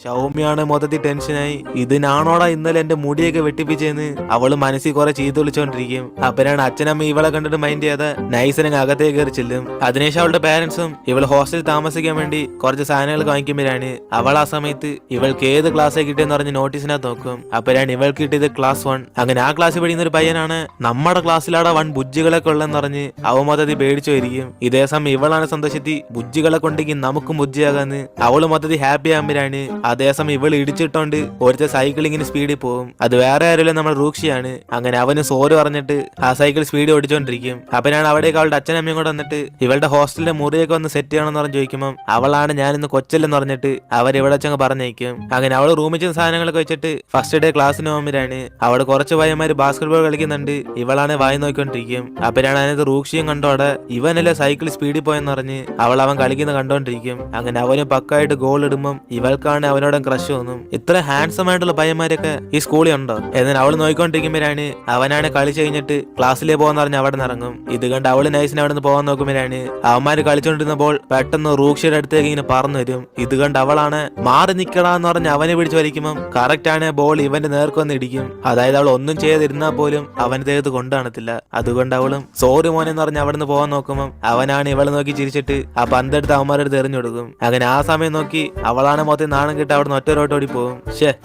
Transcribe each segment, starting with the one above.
സൗമ്യാണ് മൊത്തത്തിൽ ടെൻഷനായി. ഇതിനാണോടാ ഇന്നലെ എന്റെ മുടിയൊക്കെ വെട്ടിപ്പിച്ചെന്ന് അവള് മനസ്സിൽ കുറെ ചീത്ത വിളിച്ചോണ്ടിരിക്കും. അപ്പനാണ് അച്ഛനമ്മ ഇവളെ കണ്ടിട്ട് മൈൻഡ് ചെയ്യാതെ നൈസനങ്ങ് അകത്തേക്ക് കയറി ചെല്ലും. അതിനുശേഷം അവളുടെ പാരന്റ്സും ഇവള് ഹോസ്റ്റലിൽ താമസിക്കാൻ വേണ്ടി കുറച്ച് സാധനങ്ങൾ വാങ്ങിക്കുമ്പോഴാണ് അവൾ ആ സമയത്ത് ഇവൾക്ക് ഏത് ക്ലാസ് കിട്ടിയെന്ന് പറഞ്ഞ് നോട്ടീസിനകത്ത് നോക്കും. അപ്പനാണ് ഇവൾക്ക് കിട്ടിയത് ക്ലാസ് 1. അങ്ങനെ ആ ക്ലാസ്സിൽ പഠിക്കുന്ന ഒരു പയ്യനാണ് നമ്മുടെ ക്ലാസ്സിലാടെ വൺ ബുജ്ജികളൊക്കെ ഉള്ളതെന്ന് പറഞ്ഞ് അവ മൊത്തത്തിൽ പേടിച്ചു വരികയും ഇതേ സമയം ഇവളാണ് സന്തോഷത്തിൽ ബുജ്ജികളെ കൊണ്ടെങ്കിൽ നമുക്കും ബുജ്ജിയാകാന്ന് അവള് മൊത്തത്തിൽ ഹാപ്പി ആകുമ്പോഴാണ് അതേസമയം ഇവള് ഇടിച്ചിട്ടോണ്ട് ഒരുത്ത സൈക്കിൾ ഇങ്ങനെ സ്പീഡിൽ പോകും. അത് വേറെ ആരുമില്ല, നമ്മുടെ റൂക്ഷിയാണ്. അങ്ങനെ അവന് സോറി പറഞ്ഞിട്ട് ആ സൈക്കിൾ സ്പീഡിൽ ഓടിച്ചോണ്ടിരിക്കും. അപ്പനാണ് അവിടേക്ക് അവളുടെ അച്ഛനമ്മയും കൂടെ വന്നിട്ട് ഇവളുടെ ഹോസ്റ്റലിലെ മുറിയൊക്കെ വന്ന് സെറ്റ് ചെയ്യണമെന്ന് പറഞ്ഞ് ചോദിക്കുമ്പോൾ അവളാണ് ഞാനിന്ന് കൊച്ചല്ലെന്ന് പറഞ്ഞിട്ട് അവരിവിടെ വെച്ചങ്ങ് പറഞ്ഞേക്കും. അങ്ങനെ അവള് റൂമിൽ ചെന്ന സാധനങ്ങളൊക്കെ വെച്ചിട്ട് ഫസ്റ്റ് ഡേ ക്ലാസ്സിന് പോകുമ്പോഴാണ് അവിടെ കുറച്ച് പയ്യന്മാര് ബാസ്കറ്റ് ബോൾ കളിക്കുന്നുണ്ട്. ഇവളാണ് വായി നോക്കിക്കൊണ്ടിരിക്കും. അപ്പനാണ് അതിനകത്ത് റൂക്ഷിയും കണ്ടോടെ ഇവനല്ലേ സൈക്കിൾ സ്പീഡിൽ പോയെന്ന് പറഞ്ഞ് അവൻ കളിക്കുന്ന കണ്ടോണ്ടിരിക്കും. അങ്ങനെ അവന് പക്കായിട്ട് ഗോൾ ഇടുമ്പം ഇവൾക്കാണ് അവനോട് ക്രഷ് തോന്നും. ഇത്ര ഹാൻസം ആയിട്ടുള്ള പയ്യന്മാരൊക്കെ ഈ സ്കൂളിൽ ഉണ്ടോ? എന്നാൽ അവള് നോക്കിക്കൊണ്ടിരിക്കുമ്പോഴാണ് അവനാണ് കളിച്ചു കഴിഞ്ഞിട്ട് ക്ലാസ്സിലേ പോകാന്ന് പറഞ്ഞ് അവിടെ നിന്ന് ഇറങ്ങും. ഇത് കണ്ട് അവള് നൈസിന് അവിടെ നിന്ന് പോകാൻ നോക്കുമ്പോഴാണ് അവന്മാര് കളിച്ചോണ്ടിരുന്നപ്പോൾ പെട്ടെന്ന് റൂക്ഷിയുടെ അടുത്തേക്ക് ഇങ്ങനെ പറന്നു വരും. ഇത് കണ്ട് അവളാണ് മാറി നിക്കടാന്ന് പറഞ്ഞ് അവനെ പിടിച്ച് വലിക്കുമ്പോൾ കറക്റ്റ് ആണ് ബോൾ ഇവന്റെ നേർക്ക് വന്ന് ഇടിക്കും. അതായത് അവൾ ഒന്നും ചെയ്തിരുന്നാൽ പോലും അവന്റെ ദേഹത്ത് കൊണ്ടാണത്തില്ല. അതുകൊണ്ട് അവളും സോറി മോനെന്ന് പറഞ്ഞ് അവിടെ നിന്ന് പോകാൻ നോക്കുമ്പോൾ അവനാണ് ഇവളെ നോക്കി ചിരിച്ചിട്ട് ആ പന്തെടുത്ത് അവന്മാരുടെ അടുത്ത് എറിഞ്ഞു കൊടുക്കും. അങ്ങനെ ആ സമയം നോക്കി അവളാണ് മൊത്തം നാണം കിട്ടി അവിടെ നിന്ന് ഒറ്റ പോകും.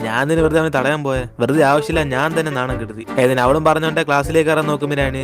ഞാൻ ഇതിന് വെറുതെ അവന് തടയാൻ പോയെ, വെറുതെ ആവശ്യമില്ല, ഞാൻ തന്നെ നാണം കിട്ടി. ഏതിന് അവളും പറഞ്ഞോണ്ട് ക്ലാസ്സിലേക്ക് കയറാൻ നോക്കുമ്പോഴാണ്